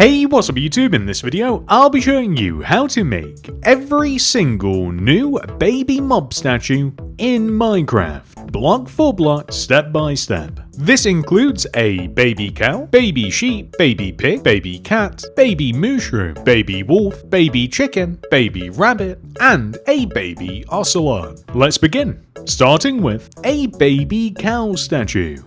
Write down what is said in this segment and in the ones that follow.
Hey, what's up YouTube? In this video, I'll be showing you how to make every single new baby mob statue in Minecraft, block for block, step by step. This includes a baby cow, baby sheep, baby pig, baby cat, baby Mooshroom, baby wolf, baby chicken, baby rabbit, and a baby Ocelot. Let's begin, starting with a baby cow statue.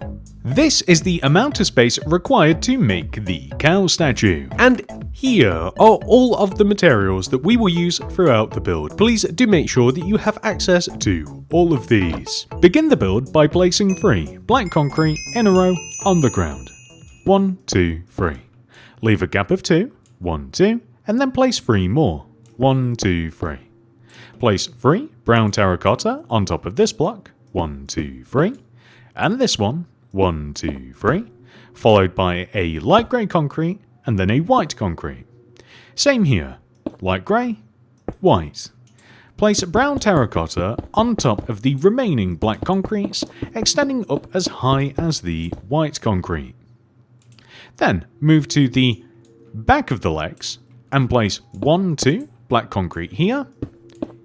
This is the amount of space required to make the cow statue. And here are all of the materials that we will use throughout the build. Please do make sure that you have access to all of these. Begin the build by placing 3 black concrete in a row on the ground. 1, 2, 3. Leave a gap of 2, 1, 2, and then place 3 more. 1, 2, 3. Place 3 brown terracotta on top of this block. 1, 2, 3. And this one. 1, 2, 3, followed by a light grey concrete and then a white concrete. Same here, light grey, white. Place brown terracotta on top of the remaining black concretes, extending up as high as the white concrete. Then move to the back of the legs and place 1, 2 black concrete here,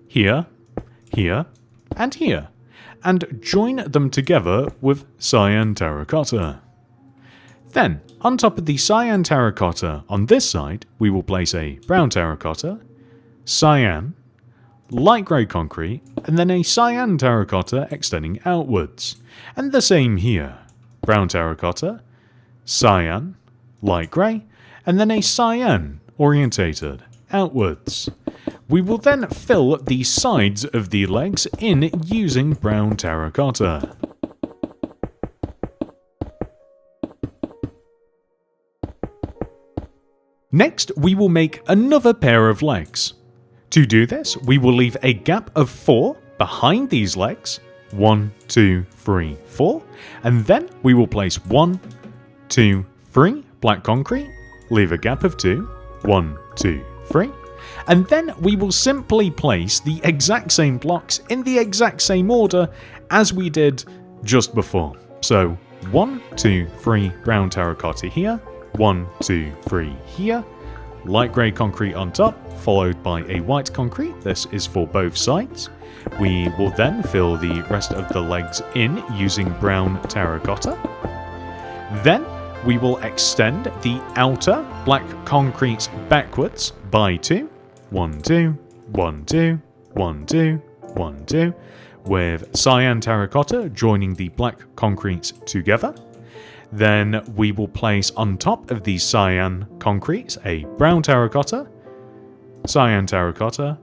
here, here, and here, and join them together with cyan terracotta. Then, on top of the cyan terracotta on this side, we will place a brown terracotta, cyan, light grey concrete, and then a cyan terracotta extending outwards. And the same here, brown terracotta, cyan, light grey, and then a cyan orientated outwards. We will then fill the sides of the legs in using brown terracotta. Next, we will make another pair of legs. To do this, we will leave a gap of 4 behind these legs. 1, 2, 3, 4. And then we will place 1, 2, 3 black concrete. Leave a gap of 2. 1, 2, 3. And then we will simply place the exact same blocks in the exact same order as we did just before. So 1, 2, 3 brown terracotta here, 1, 2, 3 here, light grey concrete on top, followed by a white concrete. This is for both sides. We will then fill the rest of the legs in using brown terracotta. Then we will extend the outer black concretes backwards by 2. 1, 2, 1, 2, 1, 2, 1, 2, with cyan terracotta joining the black concretes together. Then we will place on top of these cyan concretes a brown terracotta, cyan terracotta,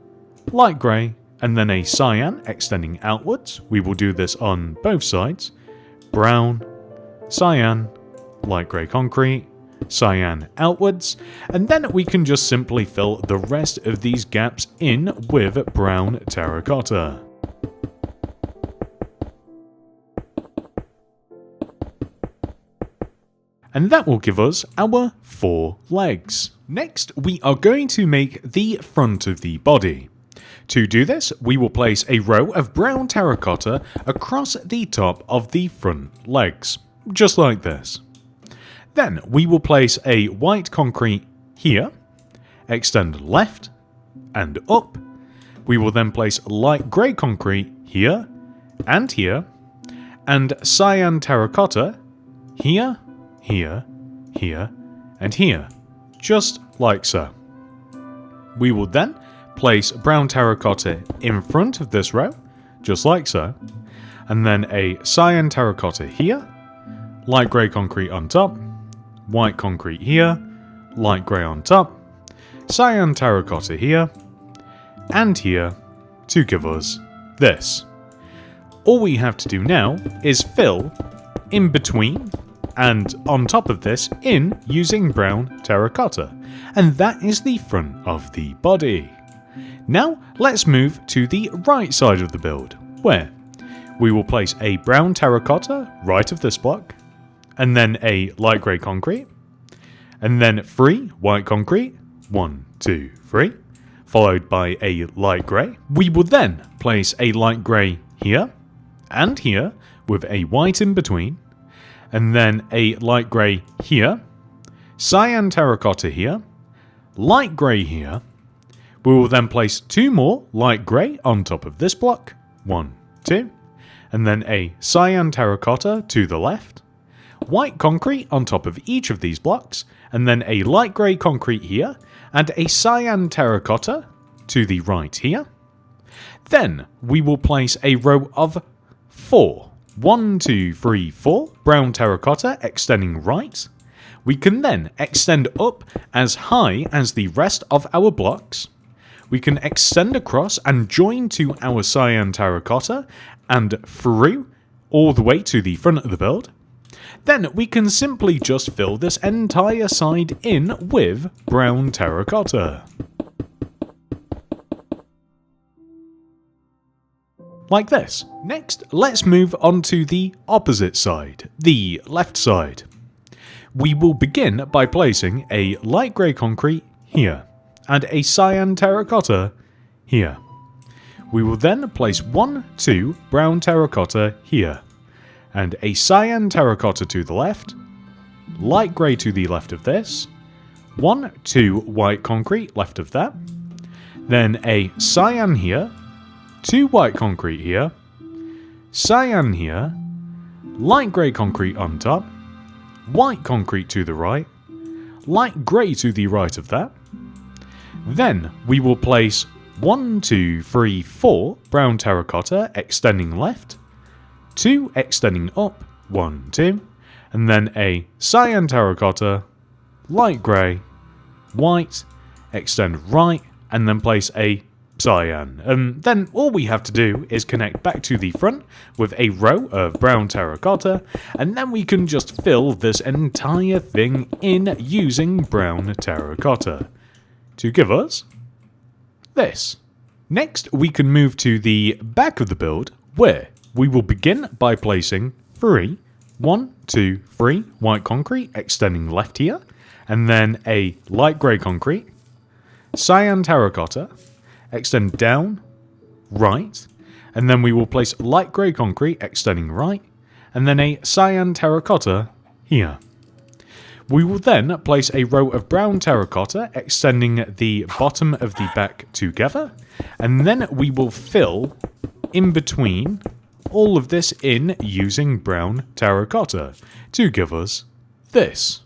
light grey, and then a cyan extending outwards. We will do this on both sides. Brown, cyan, light grey concrete, cyan outwards, and then we can just simply fill the rest of these gaps in with brown terracotta. And that will give us our 4 legs. Next, we are going to make the front of the body. To do this, we will place a row of brown terracotta across the top of the front legs, just like this. Then we will place a white concrete here, extend left and up. We will then place light grey concrete here, and cyan terracotta here, here, here, and here, just like so. We will then place brown terracotta in front of this row, just like so, and then a cyan terracotta here, light grey concrete on top, white concrete here, light grey on top, cyan terracotta here, and here to give us this. All we have to do now is fill in between and on top of this in using brown terracotta, and that is the front of the body. Now let's move to the right side of the build, where we will place a brown terracotta right of this block, and then a light grey concrete, and then 3 white concrete, 1, 2, 3, followed by a light grey. We will then place a light grey here, and here, with a white in between, and then a light grey here, cyan terracotta here, light grey here. We will then place 2 more light grey on top of this block, 1, 2, and then a cyan terracotta to the left, white concrete on top of each of these blocks, and then a light grey concrete here, and a cyan terracotta to the right here. Then we will place a row of 4, 1, 2, 3, 4 brown terracotta extending right. We can then extend up as high as the rest of our blocks. We can extend across and join to our cyan terracotta and through all the way to the front of the build. Then we can simply just fill this entire side in with brown terracotta. Like this. Next, let's move on to the opposite side, the left side. We will begin by placing a light grey concrete here, and a cyan terracotta here. We will then place 1, 2 brown terracotta here, and a cyan terracotta to the left, light grey to the left of this, 1, 2 white concrete left of that, then a cyan here, 2 white concrete here, cyan here, light grey concrete on top, white concrete to the right, light grey to the right of that. Then we will place 1, 2, 3, 4 brown terracotta extending left, 2 extending up, 1, 2, and then a cyan terracotta, light grey, white, extend right, and then place a cyan. And then all we have to do is connect back to the front with a row of brown terracotta, and then we can just fill this entire thing in using brown terracotta to give us this. Next, we can move to the back of the build, where we will begin by placing 3, 1, 2, 3 white concrete extending left here, and then a light grey concrete, cyan terracotta, extend down, right, and then we will place light grey concrete extending right, and then a cyan terracotta here. We will then place a row of brown terracotta extending the bottom of the back together, and then we will fill in between all of this in using brown terracotta to give us this.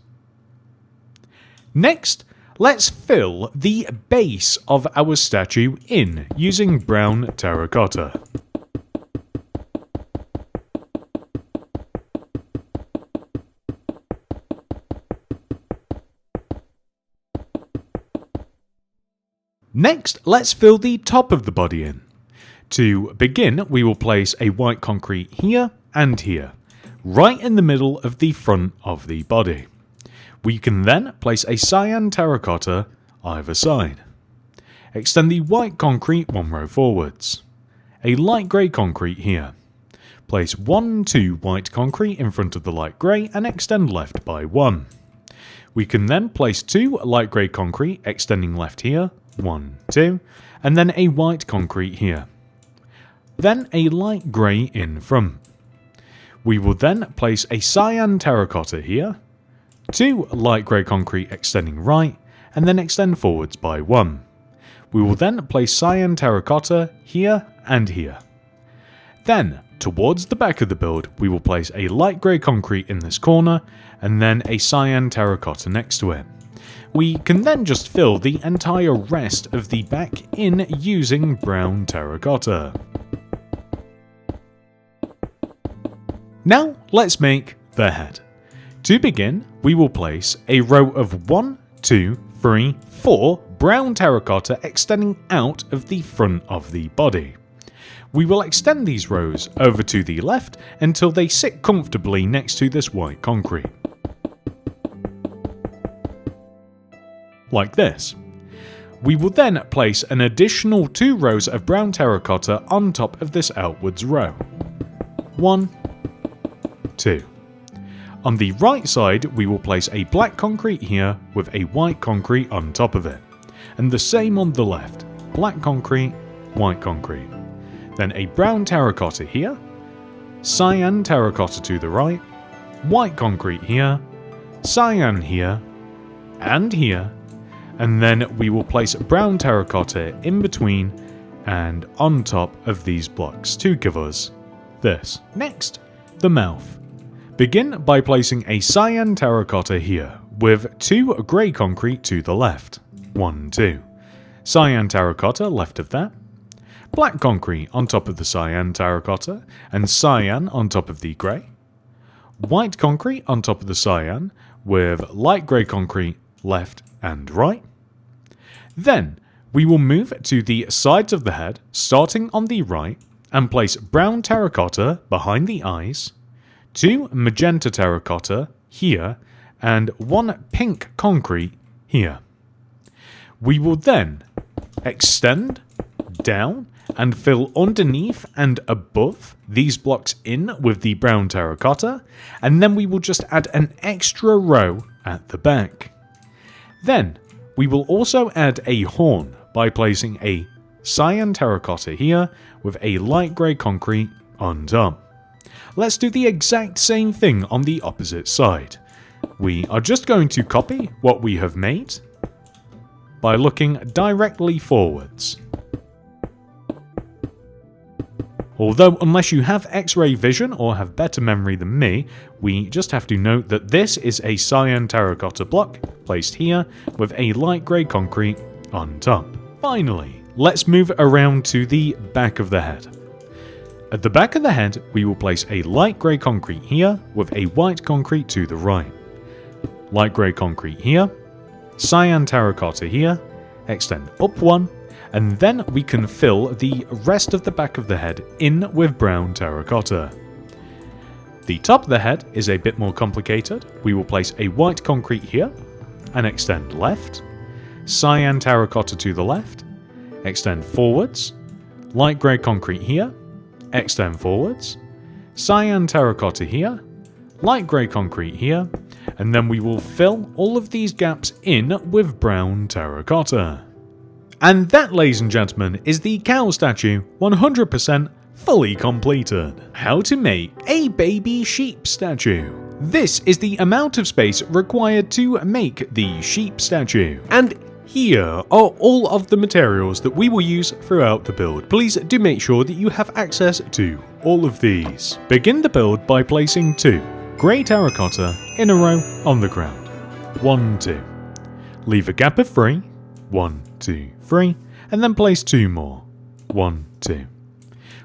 Next, let's fill the base of our statue in using brown terracotta. Next, let's fill the top of the body in. To begin, we will place a white concrete here and here, right in the middle of the front of the body. We can then place a cyan terracotta either side. Extend the white concrete 1 row forwards. A light grey concrete here. Place 1, 2 white concrete in front of the light grey and extend left by 1. We can then place 2 light grey concrete extending left here, 1, 2, and then a white concrete here. Then a light grey in front. We will then place a cyan terracotta here, 2 light grey concrete extending right, and then extend forwards by 1. We will then place cyan terracotta here and here. Then, towards the back of the build, we will place a light grey concrete in this corner, and then a cyan terracotta next to it. We can then just fill the entire rest of the back in using brown terracotta. Now, let's make the head. To begin, we will place a row of 1, 2, 3, 4 brown terracotta extending out of the front of the body. We will extend these rows over to the left until they sit comfortably next to this white concrete. Like this. We will then place an additional 2 rows of brown terracotta on top of this outwards row. 1, 2. On the right side, we will place a black concrete here with a white concrete on top of it. And the same on the left. Black concrete, white concrete. Then a brown terracotta here, cyan terracotta to the right, white concrete here, cyan here, and here, and then we will place brown terracotta in between and on top of these blocks to give us this. Next, the mouth. Begin by placing a cyan terracotta here, with 2 grey concrete to the left. 1, 2. Cyan terracotta left of that. Black concrete on top of the cyan terracotta, and cyan on top of the grey. White concrete on top of the cyan, with light grey concrete left and right. Then, we will move to the sides of the head, starting on the right, and place brown terracotta behind the eyes, 2 magenta terracotta here, and 1 pink concrete here. We will then extend down and fill underneath and above these blocks in with the brown terracotta, and then we will just add an extra row at the back. Then, we will also add a horn by placing a cyan terracotta here with a light grey concrete on top. Let's do the exact same thing on the opposite side. We are just going to copy what we have made by looking directly forwards. Although, unless you have X-ray vision or have better memory than me, we just have to note that this is a cyan terracotta block placed here with a light grey concrete on top. Finally, let's move around to the back of the head. At the back of the head, we will place a light grey concrete here with a white concrete to the right. Light grey concrete here, cyan terracotta here, extend up 1, and then we can fill the rest of the back of the head in with brown terracotta. The top of the head is a bit more complicated. We will place a white concrete here, and extend left, cyan terracotta to the left, extend forwards, light grey concrete here, extend forwards, cyan terracotta here, light grey concrete here, and then we will fill all of these gaps in with brown terracotta. And that, ladies and gentlemen, is the cow statue 100% fully completed. How to make a baby sheep statue. This is the amount of space required to make the sheep statue. And here are all of the materials that we will use throughout the build. Please do make sure that you have access to all of these. Begin the build by placing 2 grey terracotta in a row on the ground. 1, 2. Leave a gap of 3. 1, 2, 3. And then place 2 more. 1, 2.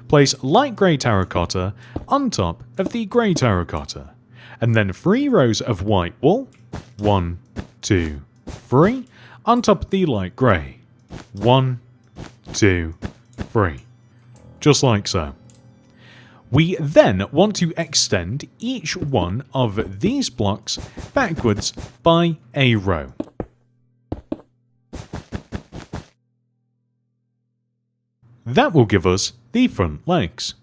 Place light grey terracotta on top of the grey terracotta. And then 3 rows of white wool. 1, 2, 3. On top of the light grey. 1, 2, 3. Just like so. We then want to extend each one of these blocks backwards by a row. That will give us the front legs.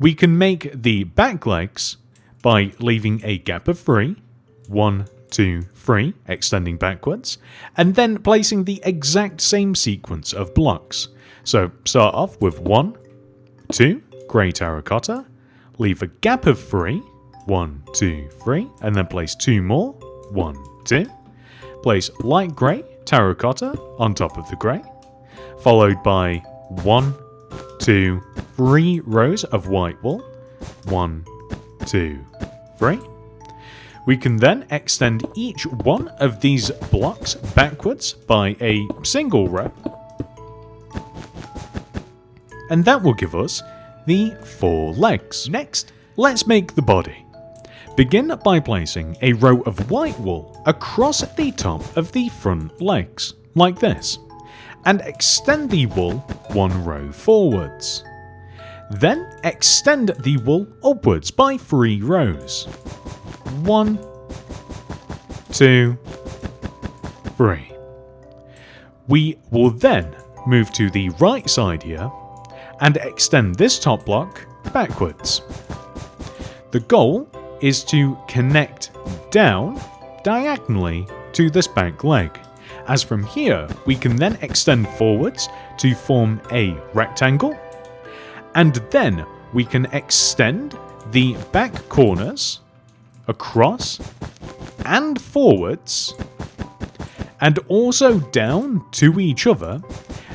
We can make the back legs by leaving a gap of 3. 1, 2, 3, extending backwards, and then placing the exact same sequence of blocks. So start off with 1, 2, grey terracotta, leave a gap of 3, 1, 2, 3, and then place 2 more, 1, 2, place light grey terracotta on top of the grey, followed by 1, 2, 3 rows of white wool, 1, 2, 3. We can then extend each one of these blocks backwards by a single row. And that will give us the 4 legs. Next, let's make the body. Begin by placing a row of white wool across the top of the front legs, like this, and extend the wool 1 row forwards. Then extend the wool upwards by 3 rows. 1, 2, 3. We will then move to the right side here and extend this top block backwards. The goal is to connect down diagonally to this back leg, as from here we can then extend forwards to form a rectangle, and then we can extend the back corners across and forwards and also down to each other,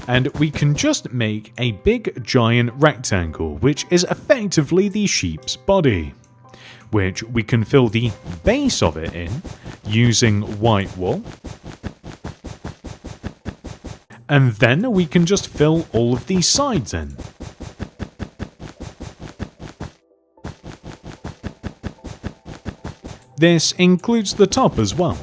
and we can just make a big giant rectangle, which is effectively the sheep's body, which we can fill the base of it in using white wool. And then we can just fill all of these sides in. This includes the top as well.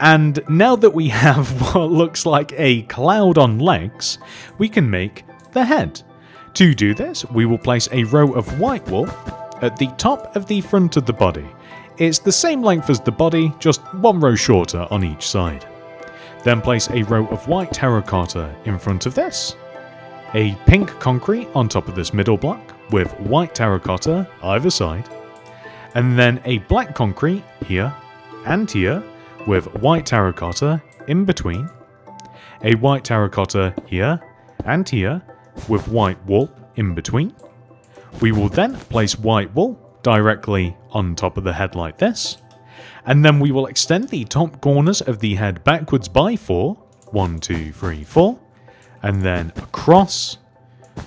And now that we have what looks like a cloud on legs, we can make the head. To do this, we will place a row of white wool at the top of the front of the body. It's the same length as the body, just one row shorter on each side. Then place a row of white terracotta in front of this, a pink concrete on top of this middle block with white terracotta either side, and then a black concrete here and here with white terracotta in between, a white terracotta here and here with white wool in between. We will then place white wool directly on top of the head like this, and then we will extend the top corners of the head backwards by 4, 1, 2, 3, 4, and then across,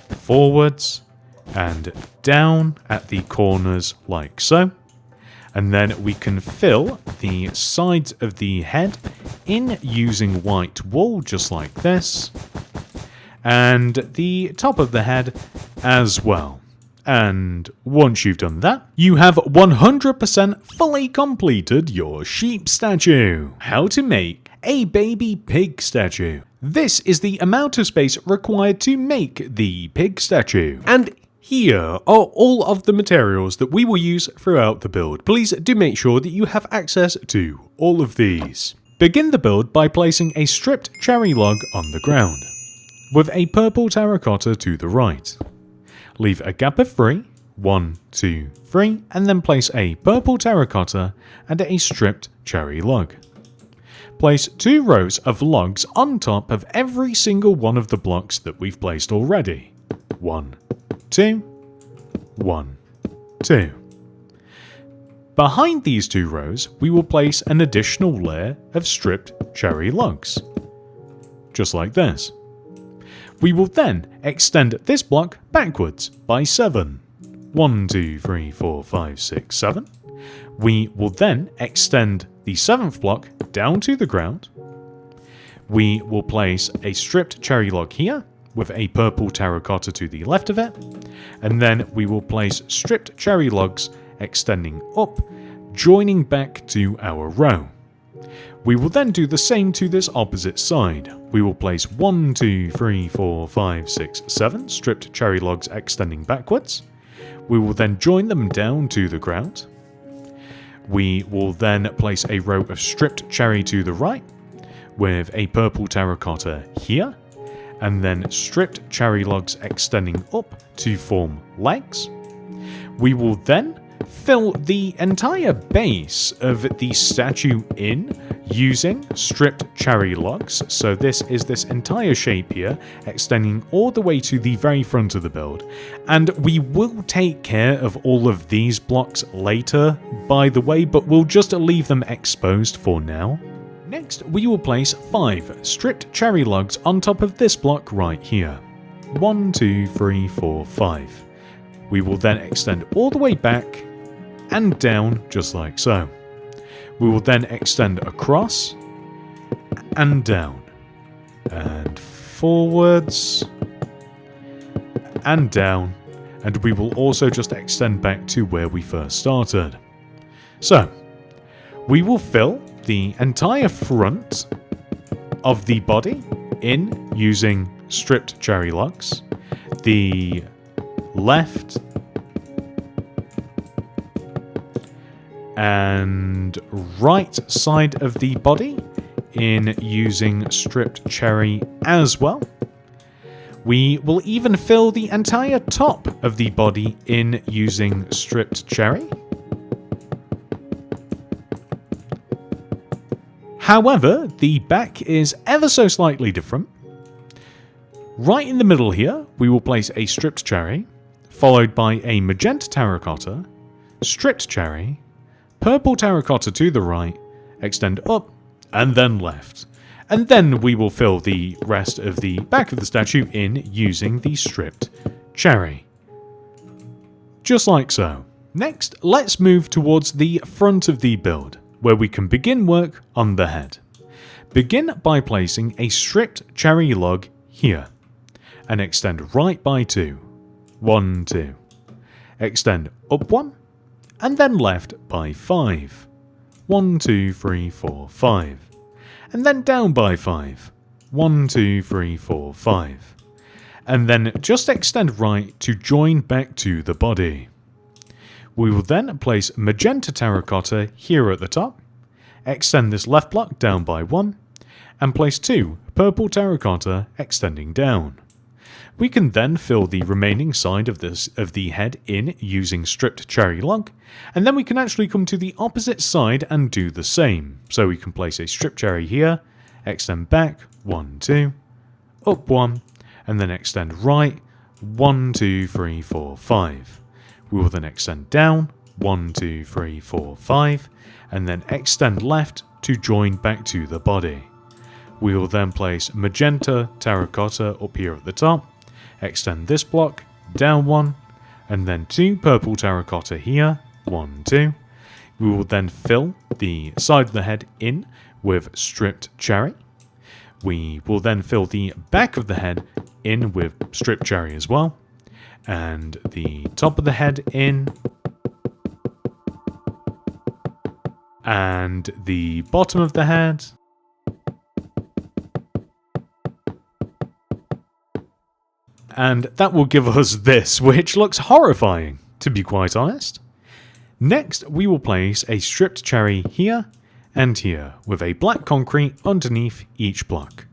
forwards, and down at the corners like so. And then we can fill the sides of the head in using white wool, just like this, and the top of the head as well. And once you've done that, you have 100% fully completed your sheep statue. How to make a baby pig statue. This is the amount of space required to make the pig statue. And here are all of the materials that we will use throughout the build. Please do make sure that you have access to all of these. Begin the build by placing a stripped cherry log on the ground, with a purple terracotta to the right. Leave a gap of 3, 1, 2, 3, and then place a purple terracotta and a stripped cherry log. Place 2 rows of logs on top of every single one of the blocks that we've placed already. 1, 2, 1, 2. Behind these 2 rows, we will place an additional layer of stripped cherry logs, just like this. We will then extend this block backwards by 7. 1, 2, 3, 4, 5, 6, 7. We will then extend the 7th block down to the ground. We will place a stripped cherry log here with a purple terracotta to the left of it, and then we will place stripped cherry logs extending up, joining back to our row. We will then do the same to this opposite side. We will place 1, 2, 3, 4, 5, 6, 7 stripped cherry logs extending backwards. We will then join them down to the ground. We will then place a row of stripped cherry to the right with a purple terracotta here, and then stripped cherry logs extending up to form legs. We will then fill the entire base of the statue in using stripped cherry logs. So this is this entire shape here, extending all the way to the very front of the build. And we will take care of all of these blocks later, by the way, but we'll just leave them exposed for now. Next, we will place 5 stripped cherry logs on top of this block right here. 1, 2, 3, 4, 5. We will then extend all the way back and down, just like so. We will then extend across and down, and forwards and down, and we will also just extend back to where we first started. So, we will fill the entire front of the body in using stripped cherry logs, the left and right side of the body in using stripped cherry as well. We will even fill the entire top of the body in using stripped cherry. However, the back is ever so slightly different. Right in the middle here, we will place a stripped cherry, followed by a magenta terracotta, stripped cherry, purple terracotta to the right, extend up, and then left. And then we will fill the rest of the back of the statue in using the stripped cherry. Just like so. Next, let's move towards the front of the build, where we can begin work on the head. Begin by placing a stripped cherry log here, and extend right by 2. 1, 2. Extend up 1, and then left by 5. 1, 2, 3, 4, 5. And then down by 5. 1, 2, 3, 4, 5. And then just extend right to join back to the body. We will then place magenta terracotta here at the top, extend this left block down by 1, and place 2 purple terracotta extending down. We can then fill the remaining side of the head in using stripped cherry log, and then we can actually come to the opposite side and do the same. So we can place a stripped cherry here, extend back, 1, 2, up 1, and then extend right, 1, 2, 3, 4, 5. We will then extend down, 1, 2, 3, 4, 5, and then extend left to join back to the body. We will then place magenta terracotta up here at the top, extend this block, down 1, and then 2 purple terracotta here, 1, 2. We will then fill the side of the head in with stripped cherry. We will then fill the back of the head in with stripped cherry as well, and the top of the head in, and the bottom of the head, and that will give us this, which looks horrifying, to be quite honest. Next, we will place a stripped cherry here and here, with a black concrete underneath each block.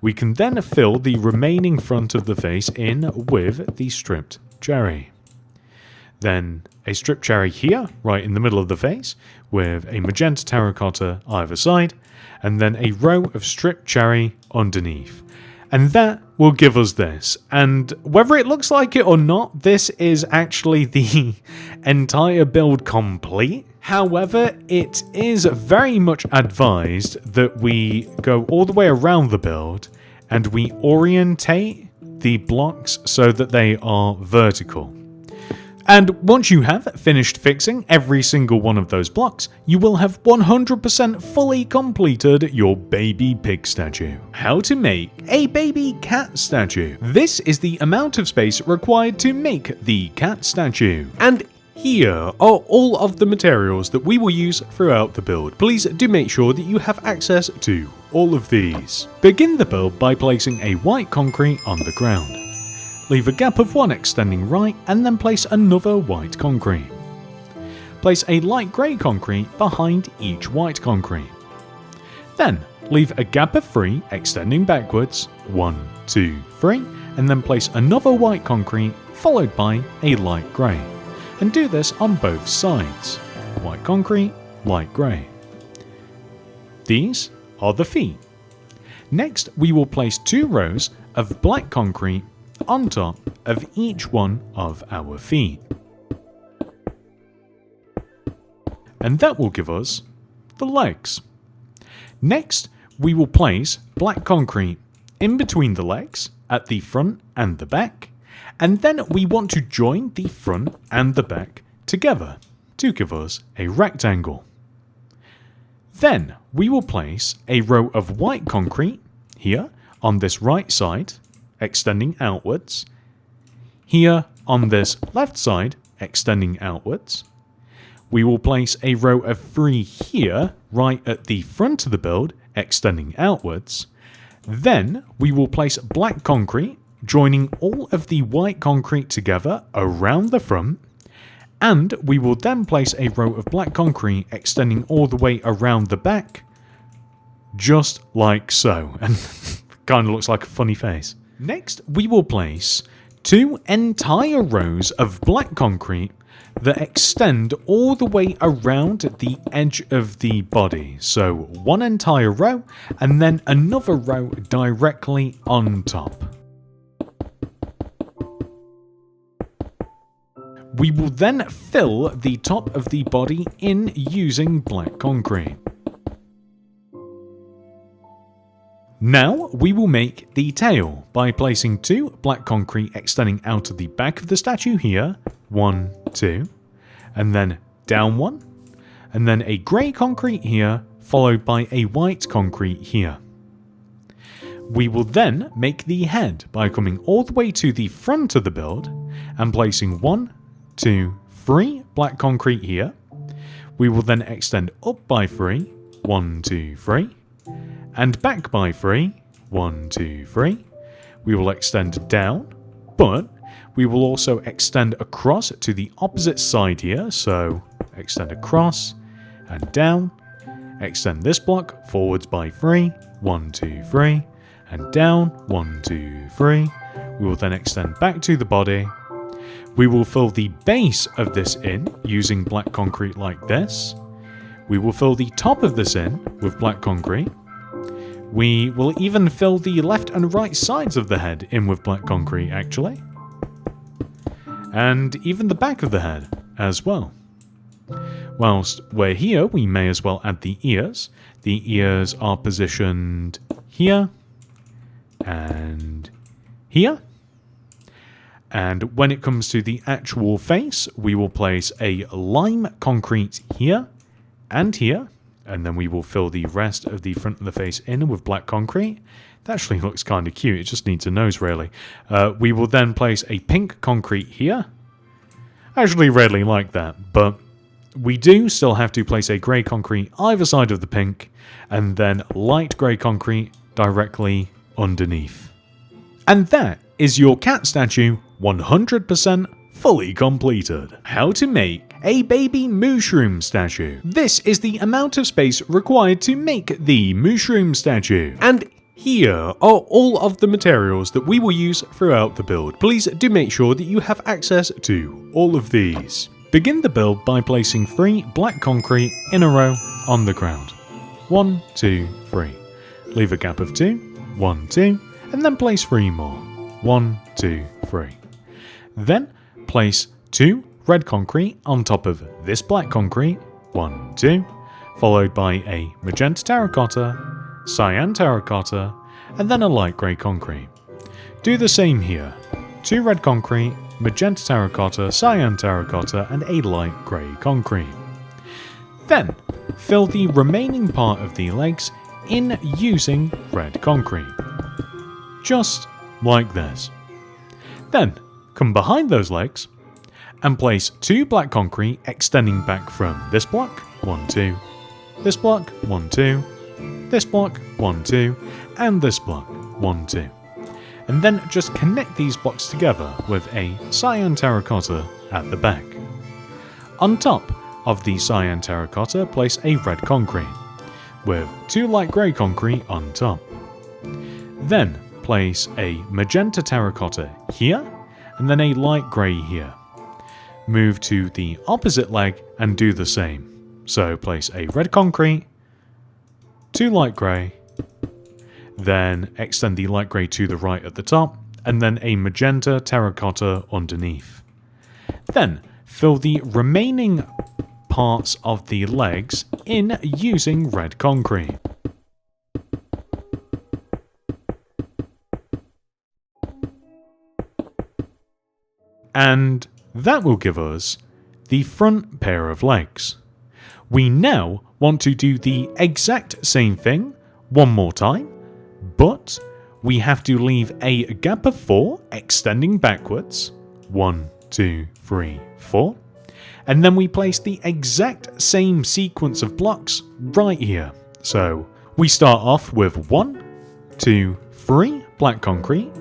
We can then fill the remaining front of the face in with the stripped cherry. Then a stripped cherry here, right in the middle of the face, with a magenta terracotta either side, and then a row of stripped cherry underneath. And that will give us this. And whether it looks like it or not, this is actually the entire build complete. However, it is very much advised that we go all the way around the build and we orientate the blocks so that they are vertical. And once you have finished fixing every single one of those blocks, you will have 100% fully completed your baby pig statue. How to make a baby cat statue. This is the amount of space required to make the cat statue. And here are all of the materials that we will use throughout the build. Please do make sure that you have access to all of these. Begin the build by placing a white concrete on the ground. Leave a gap of 1 extending right, and then place another white concrete. Place a light grey concrete behind each white concrete. Then, leave a gap of 3 extending backwards, 1, 2, 3, and then place another white concrete followed by a light grey. And do this on both sides. White concrete, light grey. These are the feet. Next, we will place 2 rows of black concrete on top of each one of our feet. And that will give us the legs. Next, we will place black concrete in between the legs at the front and the back, and then we want to join the front and the back together to give us a rectangle. Then we will place a row of white concrete here on this right side, extending outwards, here on this left side, extending outwards. We will place a row of 3 here, right at the front of the build, extending outwards. Then we will place black concrete, joining all of the white concrete together around the front, and we will then place a row of black concrete extending all the way around the back, just like so, and kind of looks like a funny face. Next, we will place 2 entire rows of black concrete that extend all the way around the edge of the body. So 1 entire row, and then another row directly on top. We will then fill the top of the body in using black concrete. Now we will make the tail by placing 2 black concrete extending out of the back of the statue here, 1, 2, and then down 1, and then a grey concrete here, followed by a white concrete here. We will then make the head by coming all the way to the front of the build and placing 1, 2, 3 black concrete here. We will then extend up by 3, 1, 2, 3, and back by 3, 1, 2, 3. We will extend down, but we will also extend across to the opposite side here, so extend across and down. Extend this block forwards by 3, 1, 2, 3, and down, 1, 2, 3. We will then extend back to the body. We will fill the base of this in using black concrete like this. We will fill the top of this in with black concrete. We will even fill the left and right sides of the head in with black concrete, actually. And even the back of the head as well. Whilst we're here, we may as well add the ears. The ears are positioned here and here. And when it comes to the actual face, we will place a lime concrete here and here. And then we will fill the rest of the front of the face in with black concrete. That actually looks kind of cute. It just needs a nose, really. We will then place a pink concrete here. I actually really like that, but we do still have to place a grey concrete either side of the pink, and then light grey concrete directly underneath. And that is your cat statue 100% fully completed. How to make a baby Mooshroom statue. This is the amount of space required to make the Mooshroom statue. And here are all of the materials that we will use throughout the build. Please do make sure that you have access to all of these. Begin the build by placing 3 black concrete in a row on the ground. 1, 2, 3. Leave a gap of 2, 1, 2, and then place 3 more. 1, 2, 3. Then place 2 red concrete on top of this black concrete, 1, 2, followed by a magenta terracotta, cyan terracotta, and then a light grey concrete. Do the same here. 2 red concrete, magenta terracotta, cyan terracotta, and a light grey concrete. Then, fill the remaining part of the legs in using red concrete. Just like this. Then, come behind those legs and place 2 black concrete extending back from this block, 1, 2, this block, 1, 2, this block, 1, 2, and this block, 1, 2. And then just connect these blocks together with a cyan terracotta at the back. On top of the cyan terracotta, place a red concrete, with 2 light grey concrete on top. Then place a magenta terracotta here, and then a light grey here. Move to the opposite leg and do the same. So place a red concrete, 2 light grey, then extend the light grey to the right at the top, and then a magenta terracotta underneath. Then fill the remaining parts of the legs in using red concrete. And that will give us the front pair of legs. We now want to do the exact same thing one more time, but we have to leave a gap of 4 extending backwards. 1, 2, 3, 4. And then we place the exact same sequence of blocks right here. So we start off with 1, 2, 3 black concrete,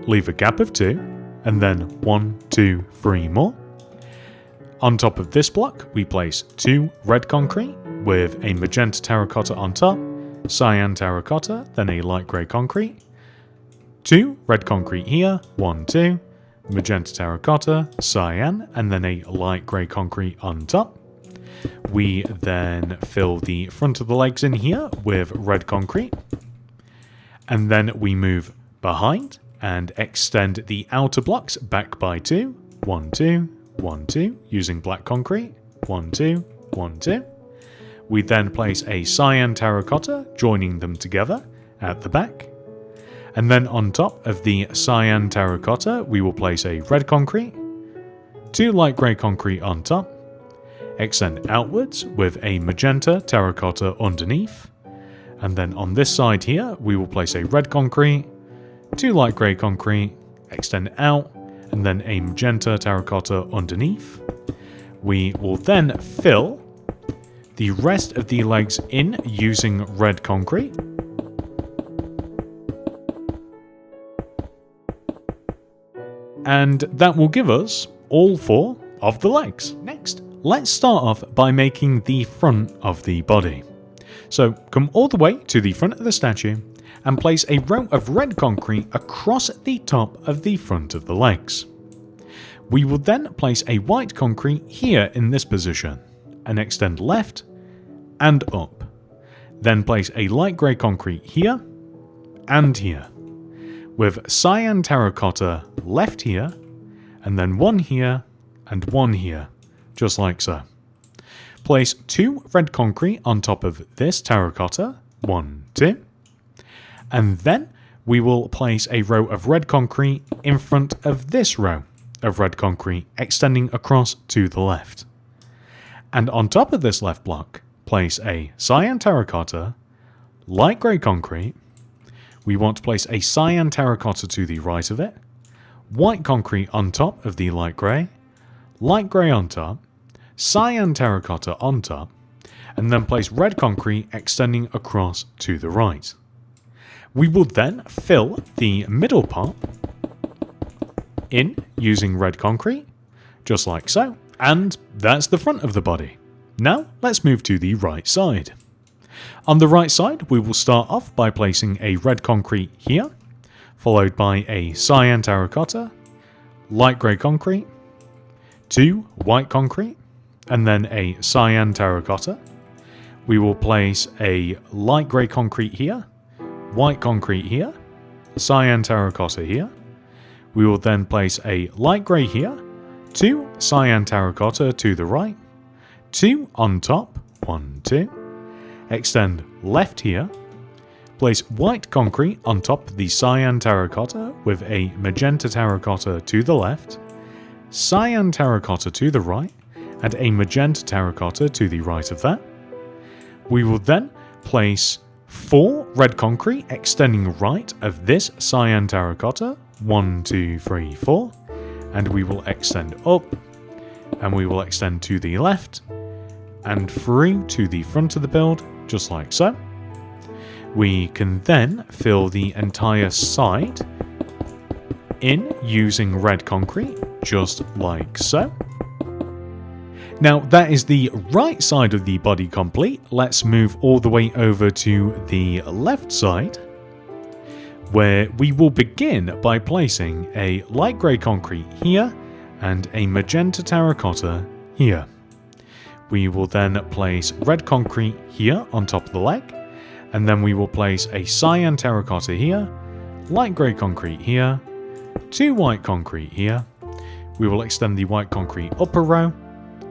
leave a gap of 2, and then 1, 2, 3 more. On top of this block, we place 2 red concrete with a magenta terracotta on top, cyan terracotta, then a light grey concrete, 2 red concrete here, 1, 2, magenta terracotta, cyan, and then a light grey concrete on top. We then fill the front of the legs in here with red concrete, and then we move behind and extend the outer blocks back by 2, 1, 2, 1, 2, using black concrete, 1, 2, 1, 2. We then place a cyan terracotta, joining them together at the back. And then on top of the cyan terracotta, we will place a red concrete, 2 light grey concrete on top, extend outwards with a magenta terracotta underneath. And then on this side here, we will place a red concrete, 2 light grey concrete, extend out, and then a magenta terracotta underneath. We will then fill the rest of the legs in using red concrete. And that will give us all 4 of the legs. Next, let's start off by making the front of the body. So come all the way to the front of the statue and place a row of red concrete across the top of the front of the legs. We will then place a white concrete here in this position and extend left and up. Then place a light grey concrete here and here, with cyan terracotta left here, and then 1 here and 1 here, just like so. Place 2 red concrete on top of this terracotta, 1, 2, and then we will place a row of red concrete in front of this row of red concrete, extending across to the left. And on top of this left block, place a cyan terracotta, light grey concrete. We want to place a cyan terracotta to the right of it, white concrete on top of the light grey on top, cyan terracotta on top, and then place red concrete extending across to the right. We will then fill the middle part in using red concrete, just like so, and that's the front of the body. Now let's move to the right side. On the right side, we will start off by placing a red concrete here, followed by a cyan terracotta, light grey concrete, 2 white concrete, and then a cyan terracotta. We will place a light grey concrete here, white concrete here, cyan terracotta here. We will then place a light grey here, 2 cyan terracotta to the right, 2 on top, 1, 2. Extend left here. Place white concrete on top of the cyan terracotta with a magenta terracotta to the left, cyan terracotta to the right, and a magenta terracotta to the right of that. We will then place 4 red concrete extending right of this cyan terracotta, 1, 2, 3, 4, and we will extend up, and we will extend to the left, and through to the front of the build, just like so. We can then fill the entire side in using red concrete, just like so. Now that is the right side of the body complete. Let's move all the way over to the left side, where we will begin by placing a light grey concrete here and a magenta terracotta here. We will then place red concrete here on top of the leg, and then we will place a cyan terracotta here, light grey concrete here, 2 white concrete here. We will extend the white concrete up a row,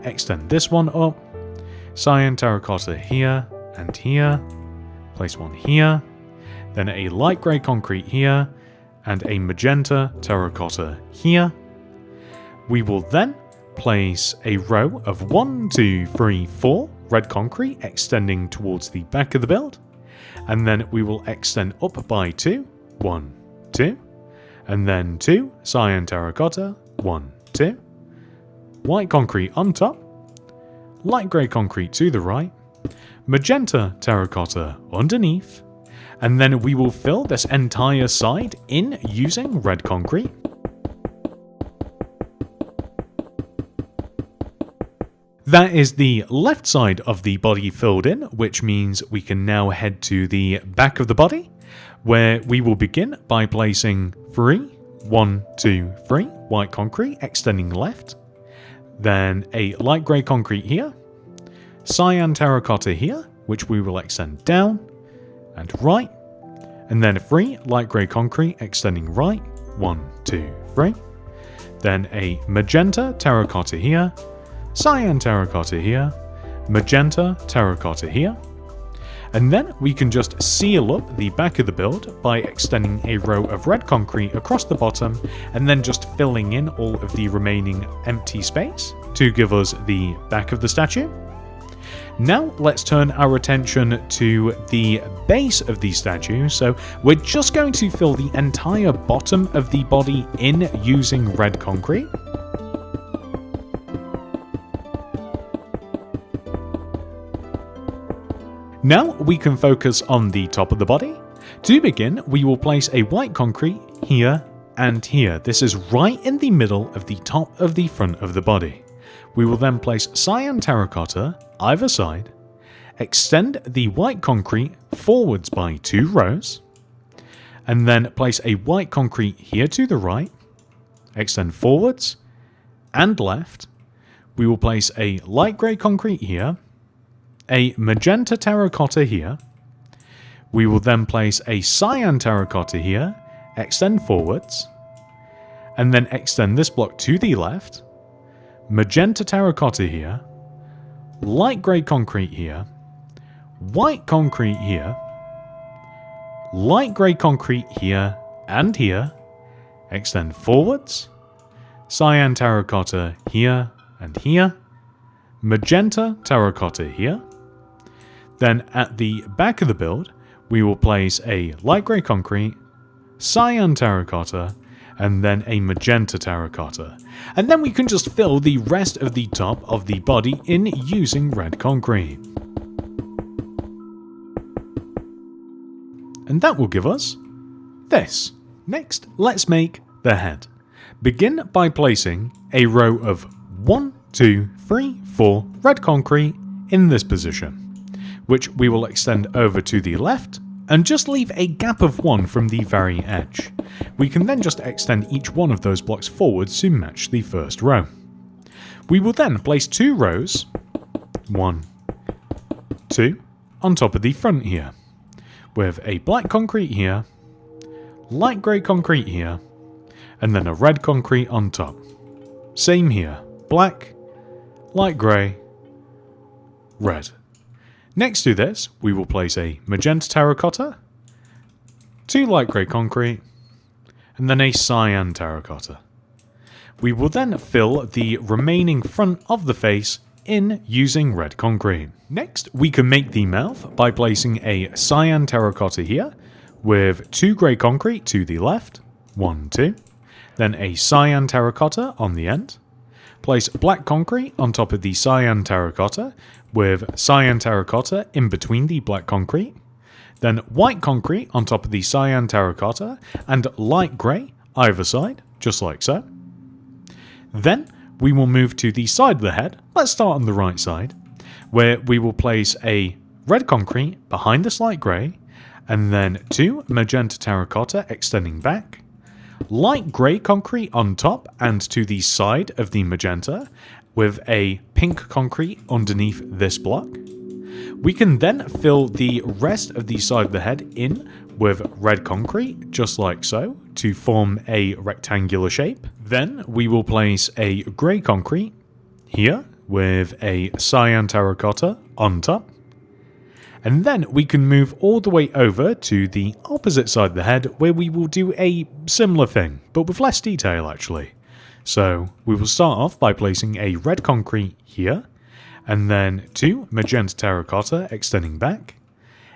extend this one up, cyan terracotta here and here, place 1 here, then a light grey concrete here, and a magenta terracotta here. We will then place a row of 1, 2, 3, 4 red concrete extending towards the back of the build, and then we will extend up by 2, 1, 2, and then 2 cyan terracotta, 1, 2, white concrete on top, light grey concrete to the right, magenta terracotta underneath, and then we will fill this entire side in using red concrete. That is the left side of the body filled in, which means we can now head to the back of the body, where we will begin by placing 1, 2, 3 white concrete extending left, then a light grey concrete here, cyan terracotta here, which we will extend down and right, and then 3 light grey concrete extending right, 1, 2, 3, then a magenta terracotta here, cyan terracotta here, magenta terracotta here. And then we can just seal up the back of the build by extending a row of red concrete across the bottom and then just filling in all of the remaining empty space to give us the back of the statue. Now let's turn our attention to the base of the statue. So we're just going to fill the entire bottom of the body in using red concrete. Now we can focus on the top of the body. To begin, we will place a white concrete here and here. This is right in the middle of the top of the front of the body. We will then place cyan terracotta either side, extend the white concrete forwards by 2 rows, and then place a white concrete here to the right, extend forwards and left. We will place a light grey concrete here, a magenta terracotta here. We will then place a cyan terracotta here, extend forwards, and then extend this block to the left, magenta terracotta here, light grey concrete here, white concrete here, light grey concrete here and here, extend forwards, cyan terracotta here and here, magenta terracotta here. Then at the back of the build, we will place a light grey concrete, cyan terracotta, and then a magenta terracotta. And then we can just fill the rest of the top of the body in using red concrete. And that will give us this. Next, let's make the head. Begin by placing a row of 1, 2, 3, 4 red concrete in this position, which we will extend over to the left and just leave a gap of 1 from the very edge. We can then just extend each one of those blocks forwards to match the first row. We will then place 2 rows, 1, 2, on top of the front here, with a black concrete here, light grey concrete here, and then a red concrete on top. Same here, black, light grey, red. Next to this, we will place a magenta terracotta, 2 light grey concrete, and then a cyan terracotta. We will then fill the remaining front of the face in using red concrete. Next, we can make the mouth by placing a cyan terracotta here, with 2 grey concrete to the left, 1, 2, then a cyan terracotta on the end. Place black concrete on top of the cyan terracotta, with cyan terracotta in between the black concrete, then white concrete on top of the cyan terracotta, and light grey either side, just like so. Then we will move to the side of the head. Let's start on the right side, where we will place a red concrete behind this light grey, and then 2 magenta terracotta extending back, light grey concrete on top and to the side of the magenta, with a pink concrete underneath this block. We can then fill the rest of the side of the head in with red concrete, just like so, to form a rectangular shape. Then we will place a grey concrete here with a cyan terracotta on top. And then we can move all the way over to the opposite side of the head, where we will do a similar thing, but with less detail actually. So we will start off by placing a red concrete here, and then 2 magenta terracotta extending back,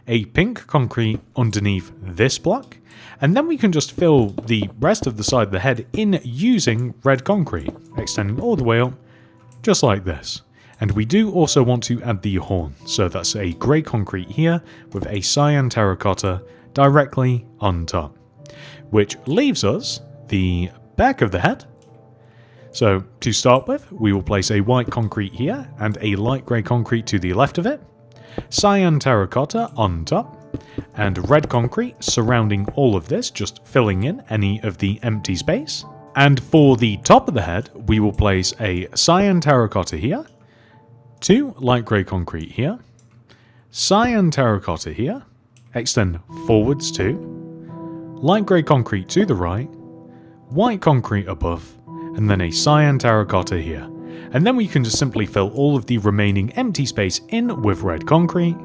a pink concrete underneath this block, and then we can just fill the rest of the side of the head in using red concrete, extending all the way up, just like this. And we do also want to add the horn, so that's a grey concrete here with a cyan terracotta directly on top, which leaves us the back of the head. So to start with, we will place a white concrete here and a light grey concrete to the left of it, cyan terracotta on top, and red concrete surrounding all of this, just filling in any of the empty space. And for the top of the head, we will place a cyan terracotta here, 2 light grey concrete here, cyan terracotta here, extend forwards 2, light grey concrete to the right, white concrete above, and then a cyan terracotta here. And then we can just simply fill all of the remaining empty space in with red concrete.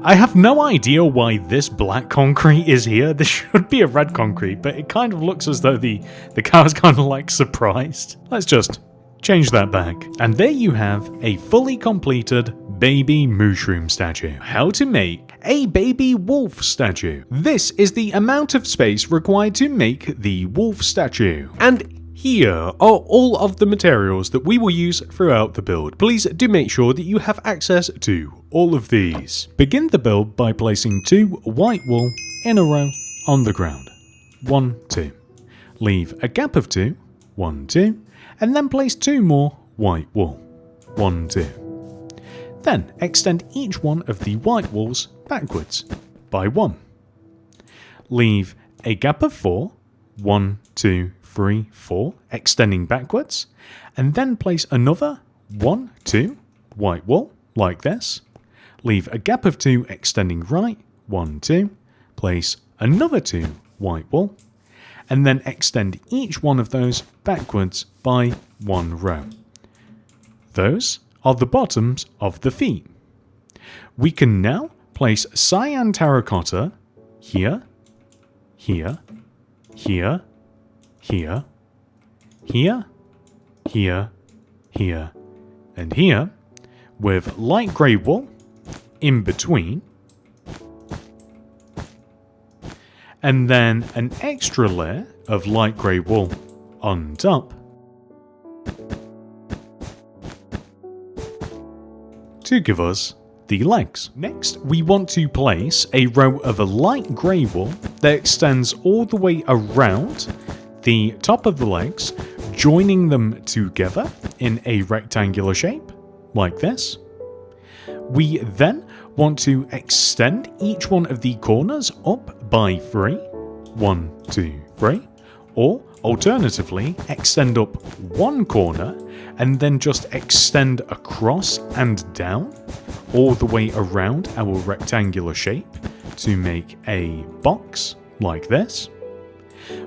I have no idea why this black concrete is here. This should be a red concrete, but it kind of looks as though the cow is kind of like surprised. Let's just change that back. And there you have a fully completed baby Mooshroom statue. How to make a baby wolf statue. This is the amount of space required to make the wolf statue. And here are all of the materials that we will use throughout the build. Please do make sure that you have access to all of these. Begin the build by placing 2 white wool in a row on the ground. 1, 2. Leave a gap of 2, 1, 2, and then place 2 more white wool. 1, 2. Then extend each one of the white wools backwards by 1. Leave a gap of 4, 1, 2, 3, 4, extending backwards, and then place another 1, 2 white wool like this. Leave a gap of 2 extending right, 1, 2, place another 2 white wool, and then extend each one of those backwards by 1 row. Those are the bottoms of the feet. We can now place cyan terracotta here, here, here, here, here, here, here, and here, with light grey wool in between, and then an extra layer of light grey wool on top, to give us the legs. Next, we want to place a row of a light grey wool that extends all the way around the top of the legs, joining them together in a rectangular shape, like this. We then want to extend each one of the corners up by 3, 1, 2, 3, or alternatively, extend up one corner and then just extend across and down all the way around our rectangular shape to make a box like this.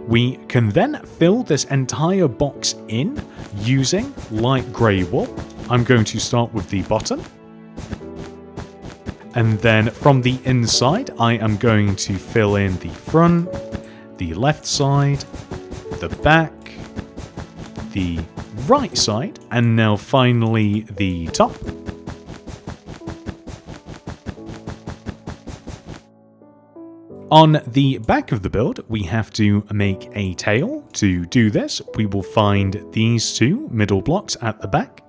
We can then fill this entire box in using light grey wool. I'm going to start with the bottom. And then from the inside, I am going to fill in the front, the left side, the back, the right side, and now finally the top. On the back of the build, we have to make a tail. To do this, we will find these 2 middle blocks at the back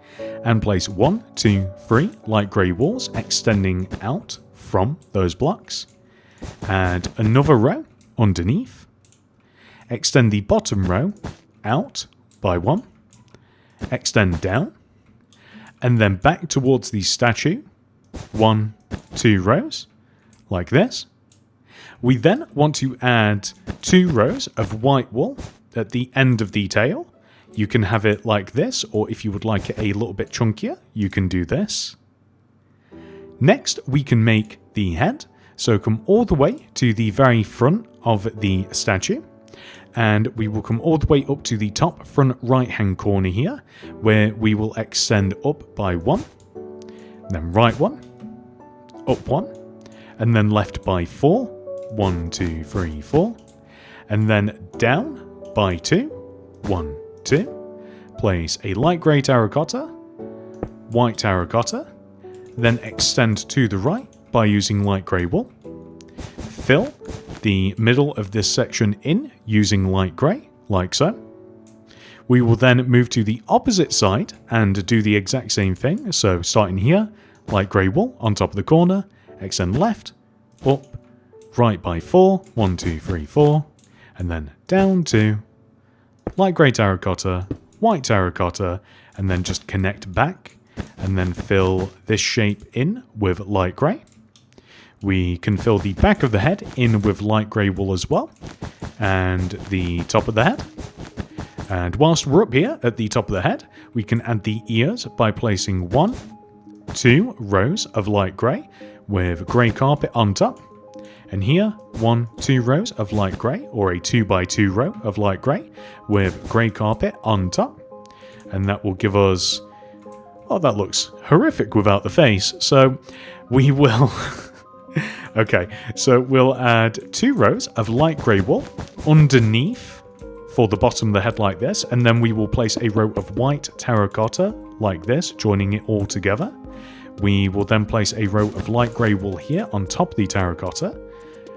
and place 1, 2, 3 light grey walls extending out from those blocks. Add another row underneath. Extend the bottom row out by 1. Extend down. And then back towards the statue. 1, 2 rows, like this. We then want to add 2 rows of white wool at the end of the tail. You can have it like this, or if you would like it a little bit chunkier, you can do this. Next, we can make the head. So come all the way to the very front of the statue. And we will come all the way up to the top front right hand corner here, where we will extend up by 1, then right 1, up 1, and then left by 4. 1, 2, 3, 4, and then down by 2, 1, 2, place a light grey terracotta, white terracotta, then extend to the right by using light grey wool, fill the middle of this section in using light grey, like so. We will then move to the opposite side and do the exact same thing, so starting here, light grey wool on top of the corner, extend left, up, right by 4, 1, 2, 3, 4, and then down to light grey terracotta, white terracotta, and then just connect back, and then fill this shape in with light grey. We can fill the back of the head in with light grey wool as well, and the top of the head. And whilst we're up here at the top of the head, we can add the ears by placing 1, 2 rows of light grey with grey carpet on top. And here, 1, 2 rows of light grey, or a 2 by 2 row of light grey with grey carpet on top. and that will give us... Oh, that looks horrific without the face. So we will... Okay, so we'll add 2 rows of light grey wool underneath for the bottom of the head like this, and then we will place a row of white terracotta like this, joining it all together. We will then place a row of light grey wool here on top of the terracotta,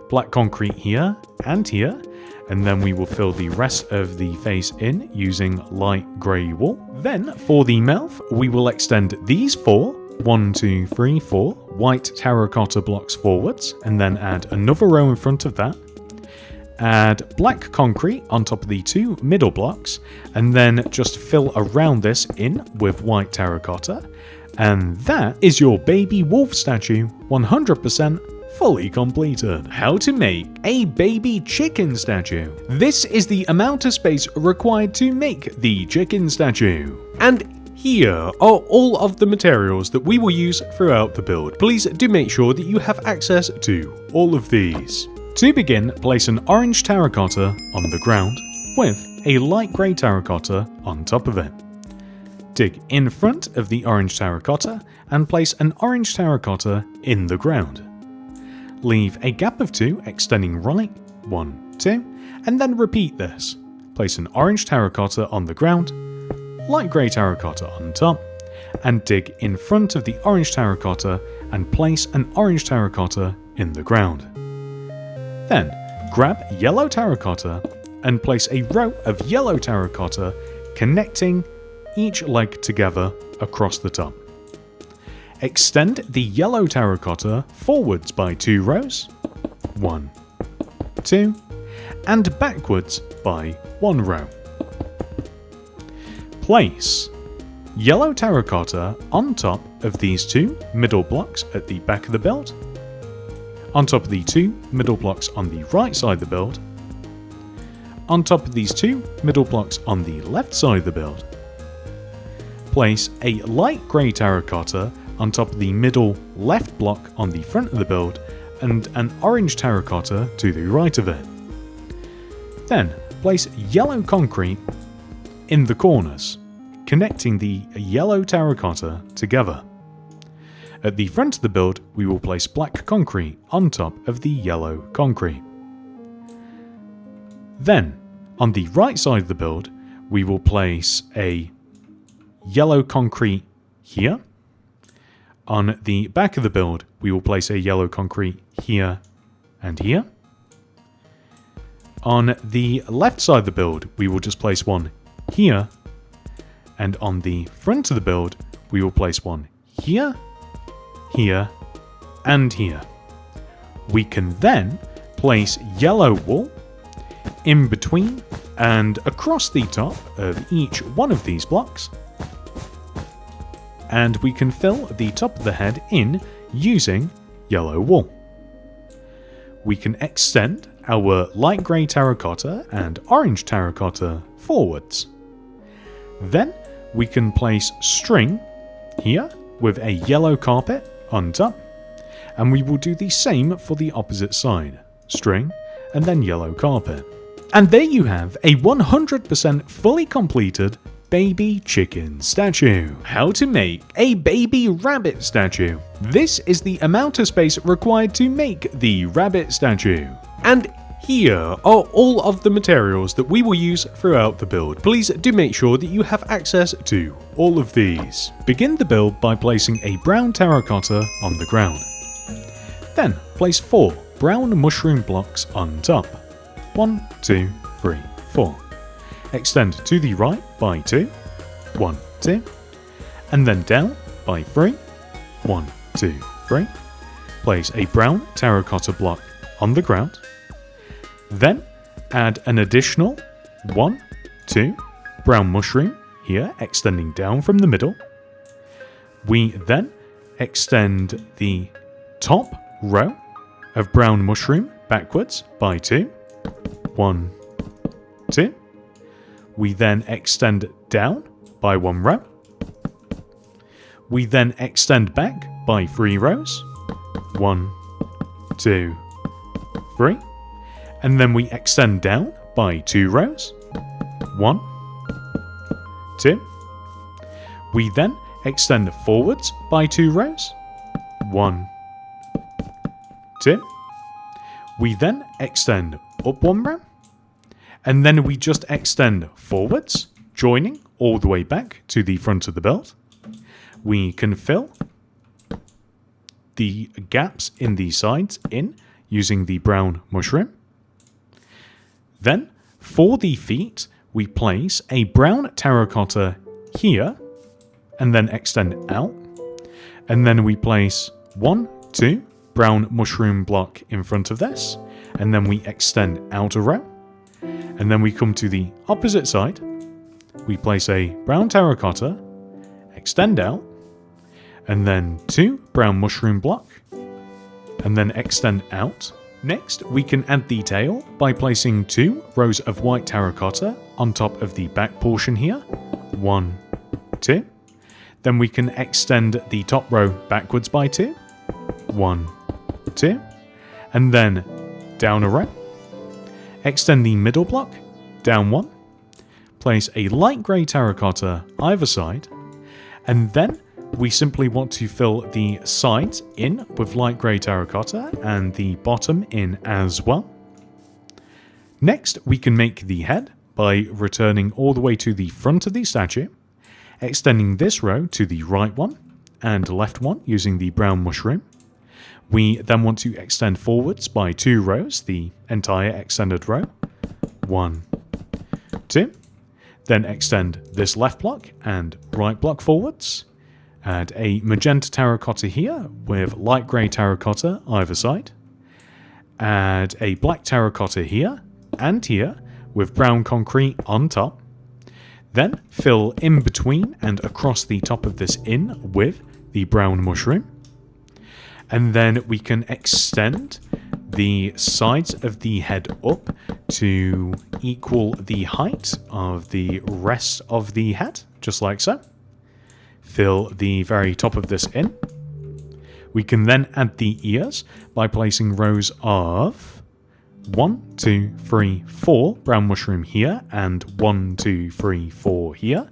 black concrete here and here, and then we will fill the rest of the face in using light grey wool. Then for the mouth, we will extend these 4 white terracotta blocks forwards, and then add another row in front of that. Add black concrete on top of the 2 middle blocks, and then just fill around this in with white terracotta. And that is your baby wolf statue, 100% fully completed. How to make a baby chicken statue. This is the amount of space required to make the chicken statue. And here are all of the materials that we will use throughout the build. Please do make sure that you have access to all of these. To begin, place an orange terracotta on the ground with a light grey terracotta on top of it. Dig in front of the orange terracotta and place an orange terracotta in the ground. Leave a gap of 2 extending right, 1, 2, and then repeat this. Place an orange terracotta on the ground, light grey terracotta on top, and dig in front of the orange terracotta and place an orange terracotta in the ground. Then grab yellow terracotta and place a row of yellow terracotta connecting each leg together across the top. Extend the yellow terracotta forwards by 2 rows, 1, 2, and backwards by 1 row. Place yellow terracotta on top of these 2 middle blocks at the back of the build, on top of the 2 middle blocks on the right side of the build, on top of these 2 middle blocks on the left side of the build. Place a light grey terracotta on top of the middle left block on the front of the build, and an orange terracotta to the right of it. Then place yellow concrete in the corners, connecting the yellow terracotta together. At the front of the build, we will place black concrete on top of the yellow concrete. Then, on the right side of the build, we will place a yellow concrete here. On the back of the build, we will place a yellow concrete here and here. On the left side of the build, we will just place one here. And on the front of the build, we will place one here, here, and here. We can then place yellow wool in between and across the top of each one of these blocks. And we can fill the top of the head in using yellow wool. We can extend our light grey terracotta and orange terracotta forwards. Then we can place string here with a yellow carpet on top, and we will do the same for the opposite side. String and then yellow carpet. And there you have a 100% fully completed baby chicken statue. How to make a baby rabbit statue. This is the amount of space required to make the rabbit statue. And here are all of the materials that we will use throughout the build. Please do make sure that you have access to all of these. Begin the build by placing a brown terracotta on the ground. Then place 4 brown mushroom blocks on top. 1, 2, 3, 4. Extend to the right by 2, 1, 2, and then down by 3, 1, 2, 3. Place a brown terracotta block on the ground. Then add an additional 1, 2 brown mushroom here, extending down from the middle. We then extend the top row of brown mushroom backwards by 2, 1, 2. We then extend down by 1 row. We then extend back by 3 rows. 1, 2, 3. And then we extend down by 2 rows. 1, 2. We then extend forwards by 2 rows. 1, 2. We then extend up 1 row. And then we just extend forwards, joining all the way back to the front of the build. We can fill the gaps in the sides in using the brown mushroom. Then, for the feet, we place a brown terracotta here, and then extend out. And then we place 1, 2 brown mushroom block in front of this, and then we extend out a row. And then we come to the opposite side. We place a brown terracotta, extend out, and then 2 brown mushroom block, and then extend out. Next, we can add the tail by placing 2 rows of white terracotta on top of the back portion here. 1, 2. Then we can extend the top row backwards by 2. 1, 2. And then down a row. Extend the middle block, down 1. Place a light grey terracotta either side. And then we simply want to fill the sides in with light grey terracotta and the bottom in as well. Next, we can make the head by returning all the way to the front of the statue, extending this row to the right one and left one using the brown mushroom. We then want to extend forwards by 2 rows, the entire extended row. 1, 2. Then extend this left block and right block forwards. Add a magenta terracotta here with light grey terracotta either side. Add a black terracotta here and here with brown concrete on top. Then fill in between and across the top of this in with the brown mushroom. And then we can extend the sides of the head up to equal the height of the rest of the head, just like so. Fill the very top of this in. We can then add the ears by placing rows of 1, 2, 3, 4 brown mushroom here and 1, 2, 3, 4 here.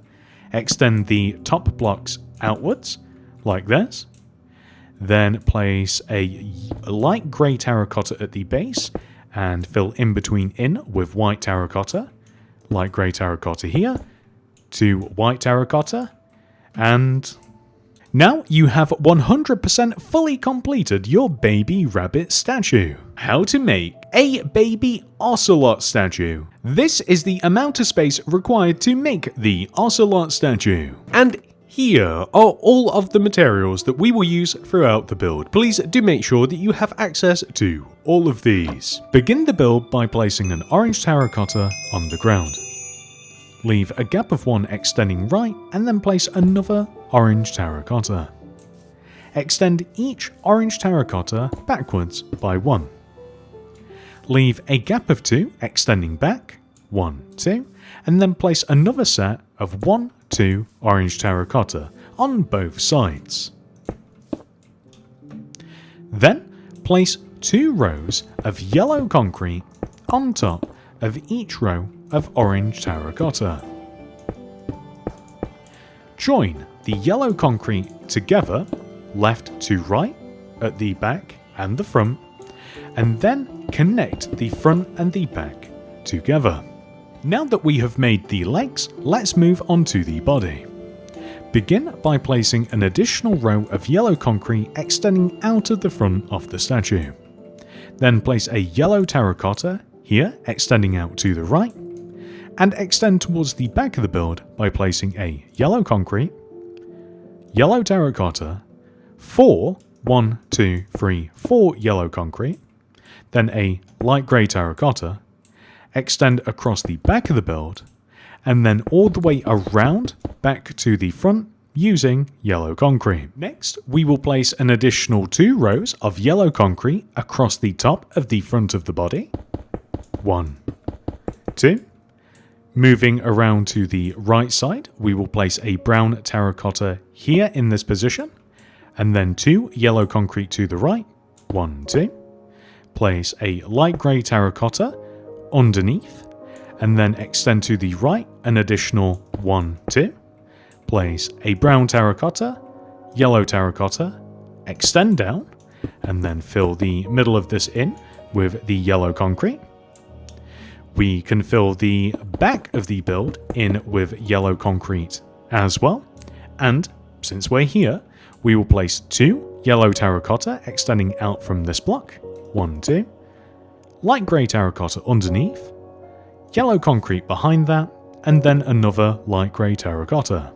Extend the top blocks outwards like this. Then place a light grey terracotta at the base and fill in between in with white terracotta. Light grey terracotta here, 2 white terracotta, and now you have 100% fully completed your baby rabbit statue. How to make a baby Ocelot statue. This is the amount of space required to make the Ocelot statue. And here are all of the materials that we will use throughout the build. Please do make sure that you have access to all of these. Begin the build by placing an orange terracotta on the ground. Leave a gap of 1 extending right and then place another orange terracotta. Extend each orange terracotta backwards by 1. Leave a gap of 2 extending back, 1, 2, and then place another set of 1, 2 orange terracotta on both sides. Then place 2 rows of yellow concrete on top of each row of orange terracotta. Join the yellow concrete together, left to right, at the back and the front, and then connect the front and the back together. Now that we have made the legs, let's move on to the body. Begin by placing an additional row of yellow concrete extending out of the front of the statue. Then place a yellow terracotta here extending out to the right, and extend towards the back of the build by placing a yellow concrete, yellow terracotta, 4, 1, 2, 3, 4 yellow concrete, then a light grey terracotta, extend across the back of the build, and then all the way around back to the front using yellow concrete. Next, we will place an additional 2 rows of yellow concrete across the top of the front of the body. 1, 2. Moving around to the right side, we will place a brown terracotta here in this position, and then 2 yellow concrete to the right. 1, 2. Place a light grey terracotta underneath, and then extend to the right an additional 1, 2. place a brown terracotta, yellow terracotta, extend down, and then fill the middle of this in with the yellow concrete. We can fill the back of the build in with yellow concrete as well. And since we're here, we will place 2 yellow terracotta extending out from this block. 1, 2. Light grey terracotta underneath. Yellow concrete behind that. And then another light grey terracotta.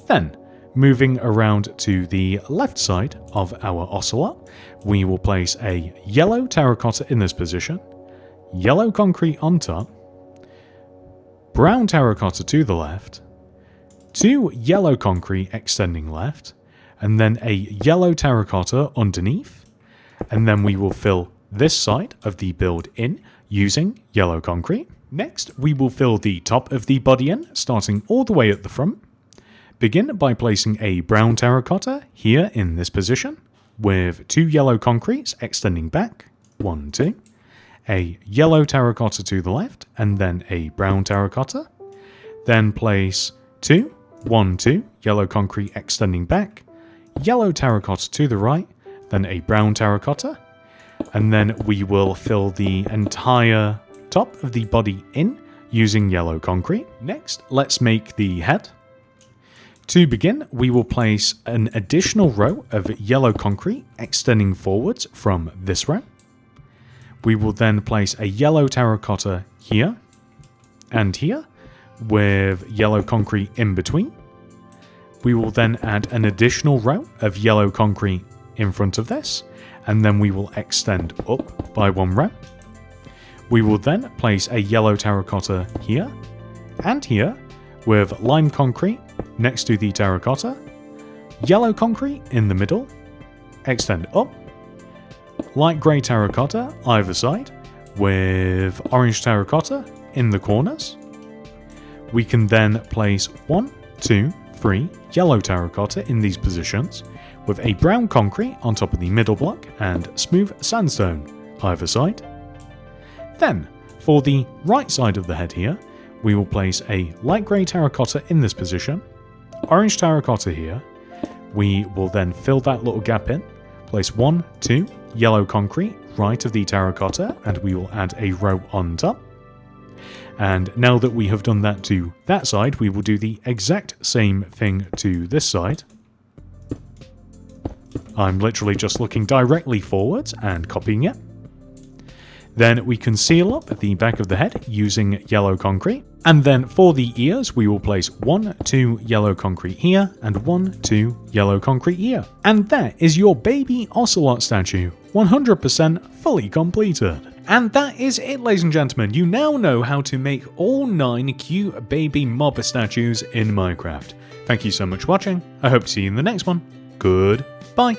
Then, moving around to the left side of our Ocelot, we will place a yellow terracotta in this position. Yellow concrete on top, brown terracotta to the left, 2 yellow concrete extending left, and then a yellow terracotta underneath, and then we will fill this side of the build in using yellow concrete. Next, we will fill the top of the body in, starting all the way at the front. Begin by placing a brown terracotta here in this position, with 2 yellow concretes extending back, 1, 2. A yellow terracotta to the left, and then a brown terracotta. Then place 2, 1, 2, yellow concrete extending back, yellow terracotta to the right, then a brown terracotta. And then we will fill the entire top of the body in using yellow concrete. Next, let's make the head. To begin, we will place an additional row of yellow concrete extending forwards from this row. We will then place a yellow terracotta here and here with yellow concrete in between. We will then add an additional row of yellow concrete in front of this, and then we will extend up by 1 row. We will then place a yellow terracotta here and here with lime concrete next to the terracotta, yellow concrete in the middle, extend up, light grey terracotta either side with orange terracotta in the corners. We can then place 1, 2, 3 yellow terracotta in these positions with a brown concrete on top of the middle block and smooth sandstone either side. Then, for the right side of the head here, we will place a light grey terracotta in this position, orange terracotta here. We will then fill that little gap in, place 1, 2 yellow concrete right of the terracotta, and we will add a row on top. And now that we have done that to that side, we will do the exact same thing to this side. I'm literally just looking directly forwards and copying it. Then we can seal up the back of the head using yellow concrete. And then for the ears, we will place 1, 2 yellow concrete here and 1, 2 yellow concrete here. And that is your baby Ocelot statue, 100% fully completed. And that is it, ladies and gentlemen. You now know how to make all 9 cute baby mob statues in Minecraft. Thank you so much for watching. I hope to see you in the next one. Goodbye.